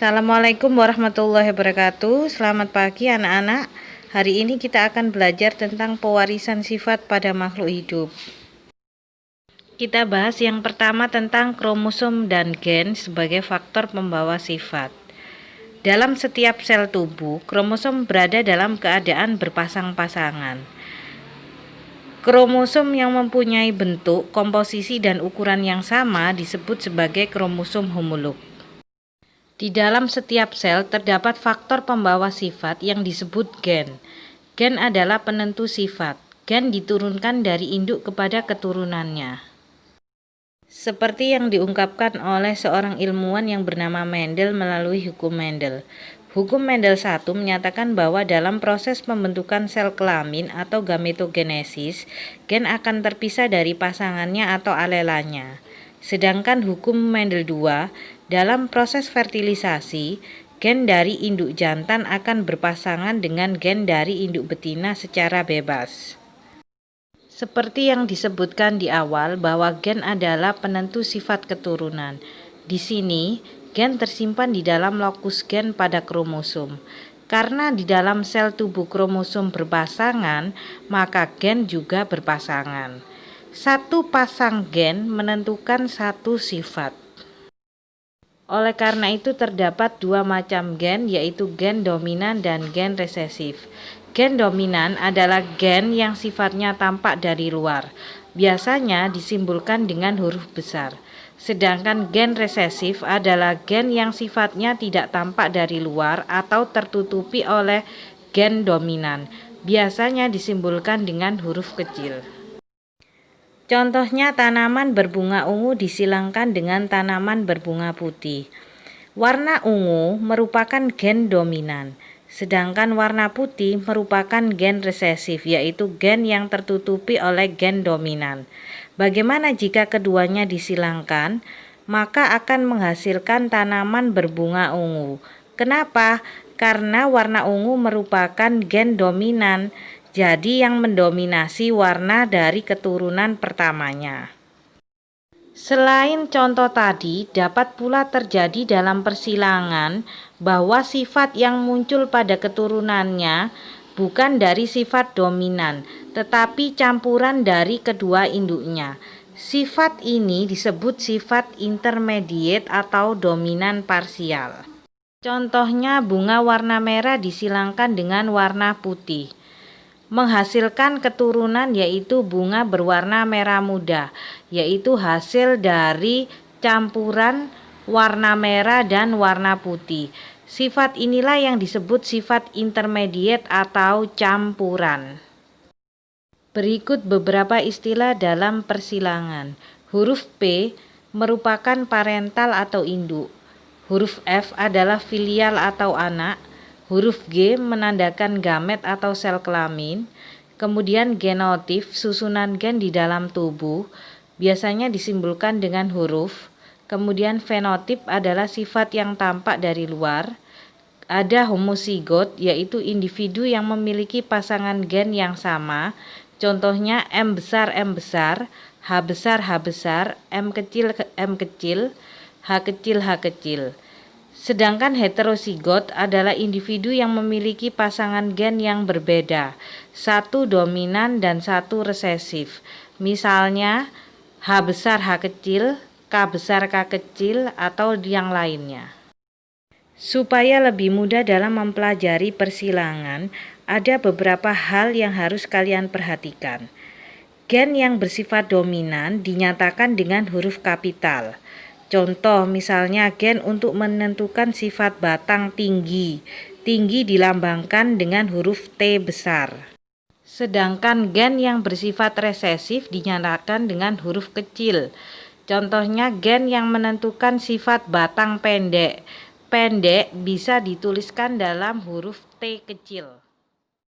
Assalamualaikum warahmatullahi wabarakatuh. Selamat pagi anak-anak. Hari ini kita akan belajar tentang pewarisan sifat pada makhluk hidup. Kita bahas yang pertama tentang kromosom dan gen sebagai faktor pembawa sifat. Dalam setiap sel tubuh, kromosom berada dalam keadaan berpasang-pasangan. Kromosom yang mempunyai bentuk, komposisi, dan ukuran yang sama disebut sebagai kromosom homolog. Di dalam setiap sel terdapat faktor pembawa sifat yang disebut gen. Gen adalah penentu sifat. Gen diturunkan dari induk kepada keturunannya. Seperti yang diungkapkan oleh seorang ilmuwan yang bernama Mendel melalui hukum Mendel. Hukum Mendel 1 menyatakan bahwa dalam proses pembentukan sel kelamin atau gametogenesis, gen akan terpisah dari pasangannya atau alelanya. Sedangkan hukum Mendel 2, dalam proses fertilisasi, gen dari induk jantan akan berpasangan dengan gen dari induk betina secara bebas. Seperti yang disebutkan di awal bahwa gen adalah penentu sifat keturunan. Di sini, gen tersimpan di dalam lokus gen pada kromosom. Karena di dalam sel tubuh kromosom berpasangan, maka gen juga berpasangan. Satu pasang gen menentukan satu sifat. Oleh karena itu terdapat dua macam gen, yaitu gen dominan dan gen resesif. Gen dominan adalah gen yang sifatnya tampak dari luar, biasanya disimbolkan dengan huruf besar. Sedangkan gen resesif adalah gen yang sifatnya tidak tampak dari luar atau tertutupi oleh gen dominan, biasanya disimbolkan dengan huruf kecil. Contohnya tanaman berbunga ungu disilangkan dengan tanaman berbunga putih. Warna ungu merupakan gen dominan, sedangkan warna putih merupakan gen resesif, yaitu gen yang tertutupi oleh gen dominan. Bagaimana jika keduanya disilangkan? Maka akan menghasilkan tanaman berbunga ungu. Kenapa? Karena warna ungu merupakan gen dominan. Jadi yang mendominasi warna dari keturunan pertamanya. Selain contoh tadi, dapat pula terjadi dalam persilangan bahwa sifat yang muncul pada keturunannya bukan dari sifat dominan, tetapi campuran dari kedua induknya. Sifat ini disebut sifat intermediate atau dominan parsial. Contohnya bunga warna merah disilangkan dengan warna putih, menghasilkan keturunan yaitu bunga berwarna merah muda, yaitu hasil dari campuran warna merah dan warna putih. Sifat inilah yang disebut sifat intermediate atau campuran. Berikut beberapa istilah dalam persilangan. Huruf P merupakan parental atau induk. Huruf F adalah filial atau anak. Huruf G menandakan gamet atau sel kelamin. Kemudian genotip, susunan gen di dalam tubuh, biasanya disimbolkan dengan huruf. Kemudian fenotip adalah sifat yang tampak dari luar. Ada homozigot, yaitu individu yang memiliki pasangan gen yang sama. Contohnya M besar, H besar, M kecil, H kecil. Sedangkan heterozigot adalah individu yang memiliki pasangan gen yang berbeda, satu dominan dan satu resesif. Misalnya H besar H kecil, K besar K kecil, atau yang lainnya. Supaya lebih mudah dalam mempelajari persilangan, ada beberapa hal yang harus kalian perhatikan. Gen yang bersifat dominan dinyatakan dengan huruf kapital. Contoh misalnya gen untuk menentukan sifat batang tinggi. Tinggi dilambangkan dengan huruf T besar. Sedangkan gen yang bersifat resesif dinyatakan dengan huruf kecil. Contohnya gen yang menentukan sifat batang pendek. Pendek bisa dituliskan dalam huruf T kecil.